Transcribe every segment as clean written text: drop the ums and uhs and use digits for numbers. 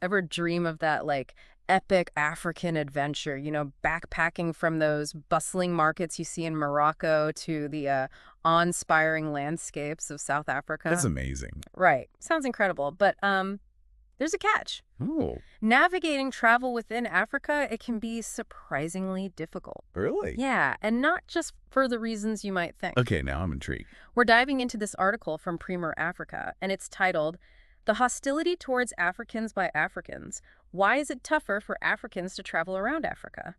ever dream of that, like, epic African adventure, backpacking from those bustling markets you see in Morocco to the awe-inspiring landscapes of South That's Africa? amazing. Right. Sounds incredible. But there's a catch. Oh, Navigating travel within Africa, it can be surprisingly difficult. really? Yeah, and not just for the reasons you might think. Okay, now I'm intrigued. We're diving into this article from Premier Africa, and it's titled, The Hostility Towards Africans by Africans. Why is it tougher for Africans to travel around Africa?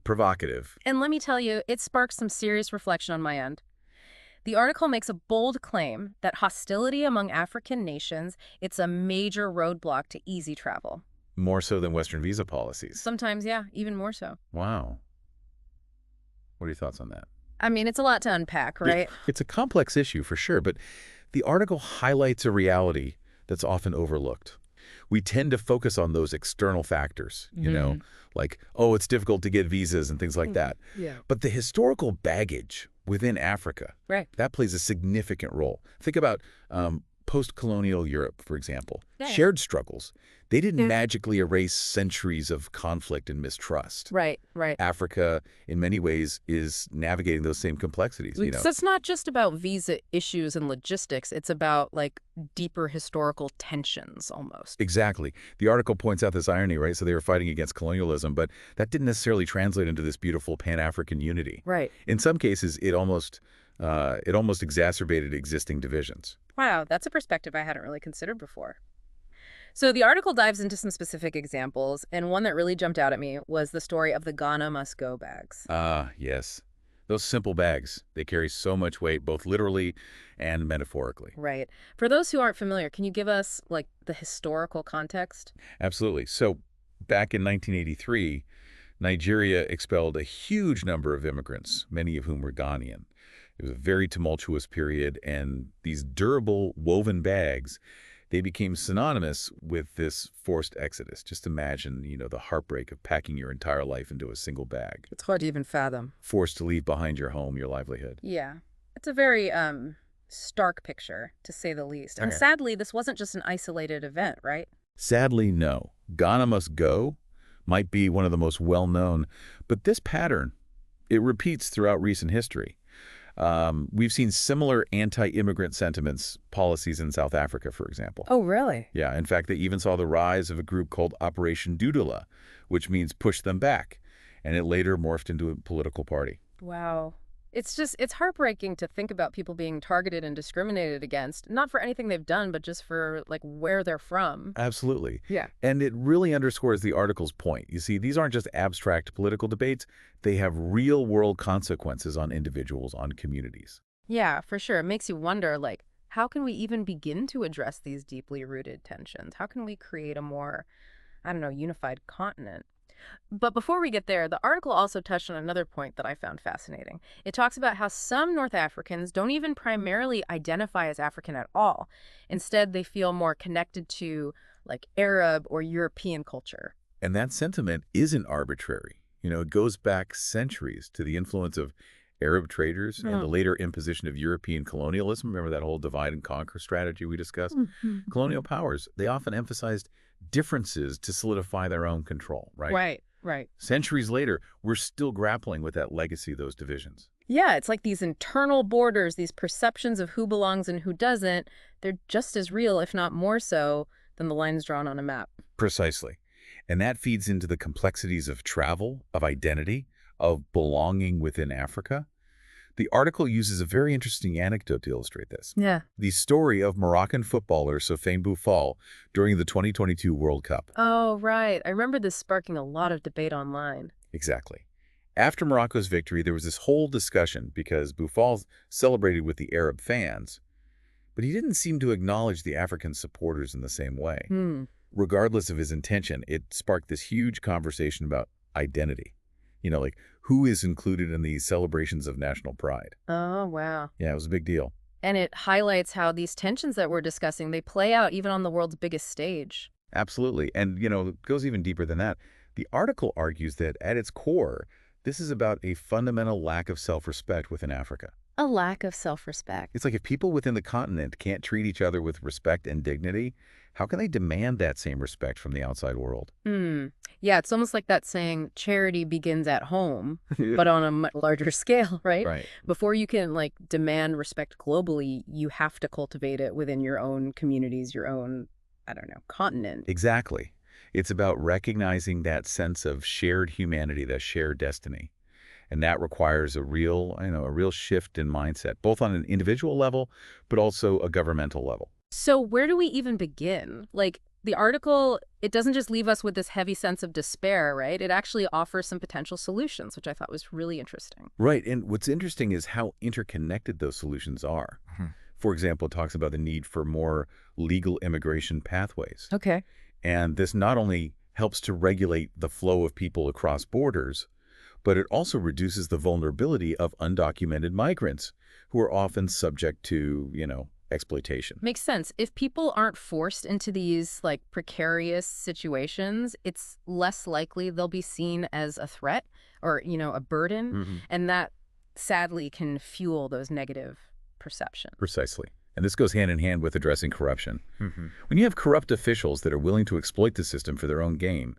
Provocative. And let me tell you, it sparks some serious reflection on my end. The article makes a bold claim that hostility among African nations, it's a major roadblock to easy travel. More so than Western visa policies. Sometimes, yeah, even more so. Wow. What are your thoughts on that? I mean, it's a lot to unpack, right? It's a complex issue for sure, but the article highlights a reality that's often overlooked. We tend to focus on those external factors, like, oh, it's difficult to get visas and things like that. Yeah. But the historical baggage within Africa, Right. that plays a significant role. Think about post-colonial Europe, for example. Yeah. Shared struggles. They didn't magically erase centuries of conflict and mistrust. Right, right. Africa, in many ways, is navigating those same complexities. So it's not just about visa issues and logistics. It's about, like, deeper historical tensions, almost. Exactly. The article points out this irony, right? So they were fighting against colonialism, but that didn't necessarily translate into this beautiful Pan-African unity. Right. In some cases, it almost exacerbated existing divisions. Wow, that's a perspective I hadn't really considered before. So the article dives into some specific examples, and one that really jumped out at me was the story of the Ghana Must Go bags. Ah, yes. Those simple bags, they carry so much weight, both literally and metaphorically. Right. For those who aren't familiar, can you give us, like, the historical context? Absolutely. So back in 1983, Nigeria expelled a huge number of immigrants, many of whom were Ghanaian. It was a very tumultuous period, and these durable woven bags, they became synonymous with this forced exodus. Just imagine, the heartbreak of packing your entire life into a single bag, It's hard to even fathom. forced to leave behind your home, your livelihood. Yeah. It's a very stark picture, to say the least. And Okay. sadly, this wasn't just an isolated event, right? Sadly, no. Ghana Must Go might be one of the most well-known, but this pattern, it repeats throughout recent history. We've seen similar anti-immigrant sentiments policies in South Africa, for example. Oh, really? Yeah, in fact, they even saw the rise of a group called Operation Doodle, which means push them back, and it later morphed into a political party. Wow. It's heartbreaking to think about people being targeted and discriminated against, not for anything they've done, but just for, like, where they're from. Absolutely. Yeah. And it really underscores the article's point. You see, these aren't just abstract political debates. They have real-world consequences on individuals, on communities. Yeah, for sure. It makes you wonder, like, how can we even begin to address these deeply rooted tensions? How can we create a more, I don't know, unified continent? But before we get there, the article also touched on another point that I found fascinating. It talks about how some North Africans don't even primarily identify as African at all. Instead, they feel more connected to, like, Arab or European culture. And that sentiment isn't arbitrary. It goes back centuries to the influence of Arab traders and the later imposition of European colonialism. Remember that whole divide and conquer strategy we discussed? Colonial powers, they often emphasized differences to solidify their own control, right? Right, right. Centuries later, we're still grappling with that legacy of those divisions. Yeah, it's like these internal borders, these perceptions of who belongs and who doesn't, they're just as real, if not more so, than the lines drawn on a map. Precisely. And that feeds into the complexities of travel, of identity, of belonging within Africa. The article uses a very interesting anecdote to illustrate this. Yeah. The story of Moroccan footballer Sofiane Boufal during the 2022 World Cup. Oh, right. I remember this sparking a lot of debate online. Exactly. After Morocco's victory, there was this whole discussion because Boufal celebrated with the Arab fans, but he didn't seem to acknowledge the African supporters in the same way. Regardless of his intention, it sparked this huge conversation about identity. Like who is included in these celebrations of national pride. Oh, wow. Yeah, it was a big deal. And it highlights how these tensions that we're discussing, they play out even on the world's biggest stage. Absolutely. And, it goes even deeper than that. The article argues that at its core, this is about a fundamental lack of self-respect within Africa. A lack of self-respect. It's like if people within the continent can't treat each other with respect and dignity, how can they demand that same respect from the outside world? Hmm. Yeah, it's almost like that saying, charity begins at home, Yeah. but on a much larger scale, right? Right. Before you can like demand respect globally, you have to cultivate it within your own communities, your own, I don't know, continent. Exactly. It's about recognizing that sense of shared humanity, that shared destiny. And that requires a real, a real shift in mindset, both on an individual level, but also a governmental level. So where do we even begin? Like the article, it doesn't just leave us with this heavy sense of despair, right? It actually offers some potential solutions, which I thought was really interesting. Right. And what's interesting is how interconnected those solutions are. For example, it talks about the need for more legal immigration pathways. Okay. And this not only helps to regulate the flow of people across borders, but it also reduces the vulnerability of undocumented migrants who are often subject to, exploitation. Makes sense. If people aren't forced into these like precarious situations, it's less likely they'll be seen as a threat or, a burden. Mhm. And that sadly can fuel those negative perceptions. Precisely. And this goes hand in hand with addressing corruption. When you have corrupt officials that are willing to exploit the system for their own gain,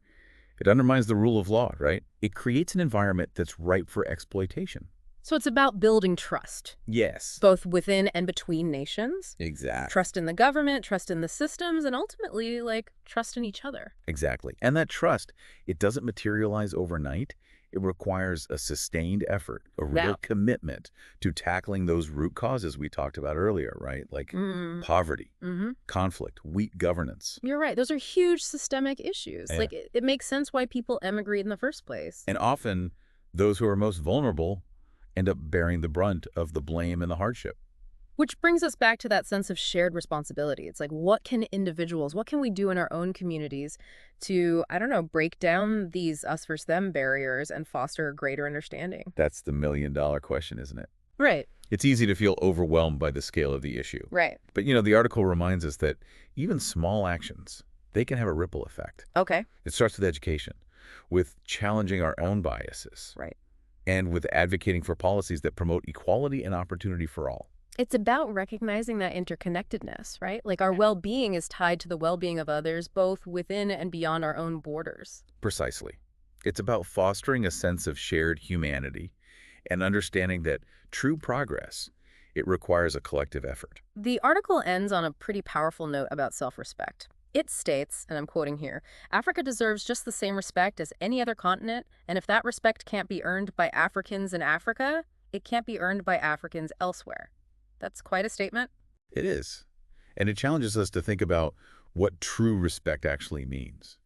it undermines the rule of law, right? It creates an environment that's ripe for exploitation. So it's about building trust, Yes. both within and between nations. Exactly. Trust in the government, trust in the systems, and ultimately, like, trust in each other. Exactly. And that trust, it doesn't materialize overnight. It requires a sustained effort, a real Now, commitment to tackling those root causes we talked about earlier, right? Like poverty, conflict, weak governance. you're right. Those are huge systemic issues. Yeah. Like, it makes sense why people emigrate in the first place. And often, those who are most vulnerable end up bearing the brunt of the blame and the hardship. Which brings us back to that sense of shared responsibility. It's like, what can we do in our own communities to, I don't know, break down these us versus them barriers and foster a greater understanding? That's the million-dollar question, isn't it? Right, It's easy to feel overwhelmed by the scale of the issue. right. But, the article reminds us that even small actions, they can have a ripple effect. Okay. It starts with education, with challenging our own biases, Right. and with advocating for policies that promote equality and opportunity for all. It's about recognizing that interconnectedness, right? Like our well-being is tied to the well-being of others, both within and beyond our own borders. Precisely. It's about fostering a sense of shared humanity and understanding that true progress, it requires a collective effort. The article ends on a pretty powerful note about self-respect. It states, and I'm quoting here, Africa deserves just the same respect as any other continent, and if that respect can't be earned by Africans in Africa, it can't be earned by Africans elsewhere. That's quite a statement. It is. And it challenges us to think about what true respect actually means.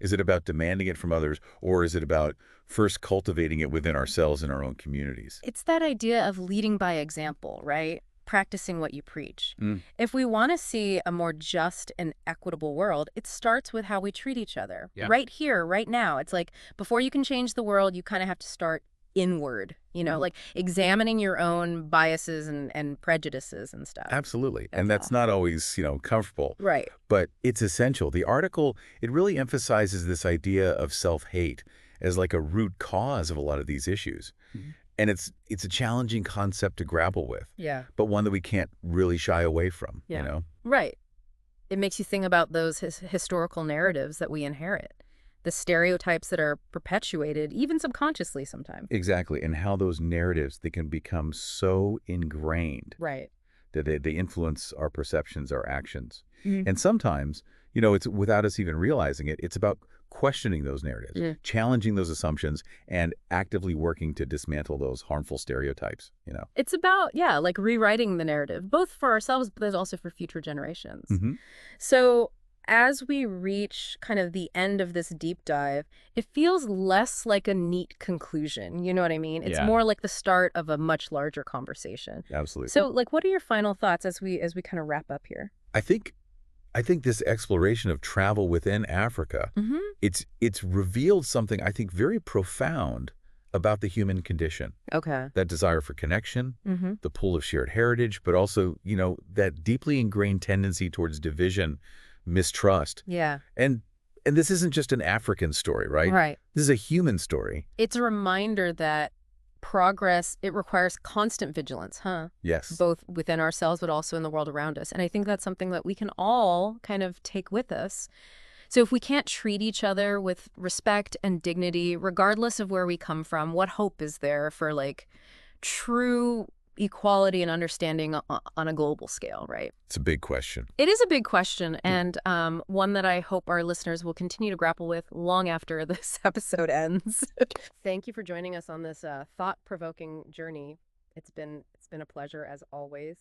Is it about demanding it from others, or is it about first cultivating it within ourselves and our own communities? It's that idea of leading by example, right? Practicing what you preach. Mm. If we want to see a more just and equitable world, it starts with how we treat each other. Yeah. Right here, right now. It's like before you can change the world, you kind of have to start inward, like examining your own biases and prejudices and stuff. Absolutely. That's And that's all. not always, comfortable. Right. But it's essential. The article, it really emphasizes this idea of self-hate as like a root cause of a lot of these issues. And it's a challenging concept to grapple with, Yeah. but one that we can't really shy away from, Yeah. Right. It makes you think about those historical narratives that we inherit, the stereotypes that are perpetuated, even subconsciously sometimes. Exactly. And how those narratives, they can become so ingrained Right. that they influence our perceptions, our actions. Mhm. And sometimes, it's without us even realizing it, it's about questioning those narratives, Yeah. challenging those assumptions, and actively working to dismantle those harmful stereotypes. It's about, yeah, like rewriting the narrative, both for ourselves, but also for future generations. Mhm. So as we reach kind of the end of this deep dive, it feels less like a neat conclusion. You know what I mean? It's Yeah. more like the start of a much larger conversation. Absolutely. So, like, what are your final thoughts as we kind of wrap up here? I think this exploration of travel within Africa, Mm-hmm. it's revealed something I think very profound about the human condition. Okay. That desire for connection, Mm-hmm. the pull of shared heritage, but also, that deeply ingrained tendency towards division, mistrust. Yeah. And this isn't just an African story, right? Right. This is a human story. It's a reminder that progress, it requires constant vigilance, huh? Yes. Both within ourselves, but also in the world around us. And I think that's something that we can all kind of take with us. So if we can't treat each other with respect and dignity, regardless of where we come from, what hope is there for like true equality and understanding on a global scale, right? It's a big question. It is a big question, and one that I hope our listeners will continue to grapple with long after this episode ends. Thank you for joining us on this thought-provoking journey. It's been a pleasure as always.